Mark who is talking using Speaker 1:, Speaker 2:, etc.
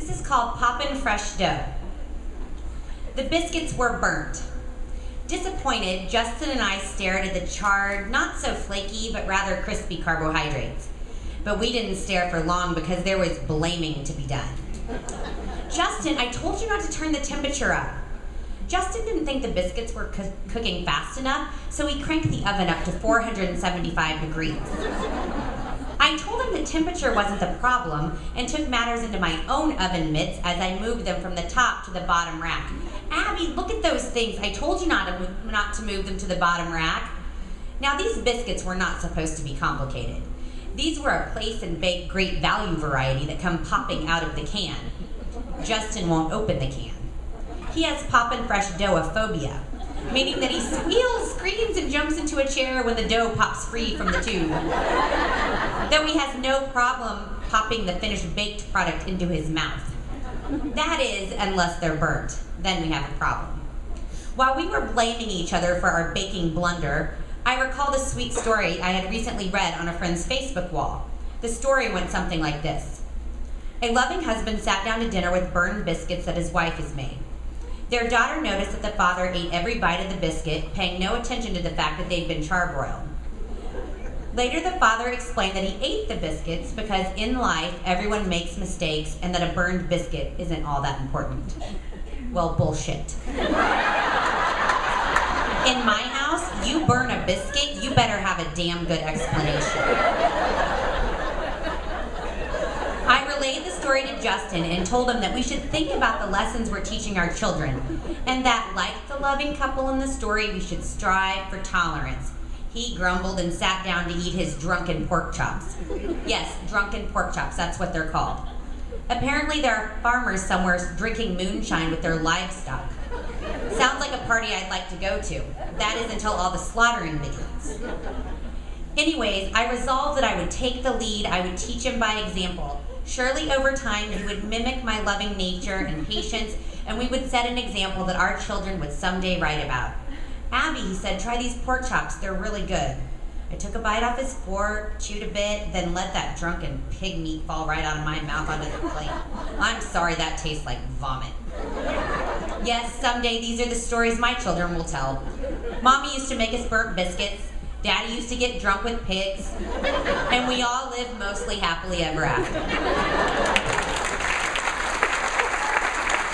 Speaker 1: This is called Poppin' Fresh Dough. The biscuits were burnt. Disappointed, Justin and I stared at the charred, not so flaky, but rather crispy carbohydrates. But we didn't stare for long because there was blaming to be done. Justin, I told you not to turn the temperature up. Justin didn't think the biscuits were cooking fast enough, so he cranked the oven up to 475 degrees. I told him the temperature wasn't the problem and took matters into my own oven mitts as I moved them from the top to the bottom rack. Abbie, look at those things. I told you not to move them to the bottom rack. Now, these biscuits were not supposed to be complicated. These were a place and bake great value variety that come popping out of the can. Justin won't open the can. He has poppin' fresh dough-phobia, meaning that he squeals, screams, and jumps into a chair when the dough pops free from the tube. Though he has no problem popping the finished baked product into his mouth. That is, unless they're burnt. Then we have a problem. While we were blaming each other for our baking blunder, I recalled a sweet story I had recently read on a friend's Facebook wall. The story went something like this. A loving husband sat down to dinner with burned biscuits that his wife has made. Their daughter noticed that the father ate every bite of the biscuit, paying no attention to the fact that they'd been charbroiled. Later, the father explained that he ate the biscuits because in life, everyone makes mistakes and that a burned biscuit isn't all that important. Well, bullshit. In my house, you burn a biscuit, you better have a damn good explanation. I relayed the story to Justin and told him that we should think about the lessons we're teaching our children, and that, like the loving couple in the story, we should strive for tolerance. He grumbled and sat down to eat his drunken pork chops. Yes, drunken pork chops, that's what they're called. Apparently there are farmers somewhere drinking moonshine with their livestock. Sounds like a party I'd like to go to. That is until all the slaughtering begins. Anyways, I resolved that I would take the lead, I would teach him by example. Surely over time he would mimic my loving nature and patience, and we would set an example that our children would someday write about. Abbie, he said, try these pork chops, they're really good. I took a bite off his fork, chewed a bit, then let that drunken pig meat fall right out of my mouth onto the plate. I'm sorry, that tastes like vomit. Yes, someday these are the stories my children will tell. Mommy used to make us burnt biscuits, Daddy used to get drunk with pigs, and we all lived mostly happily ever after.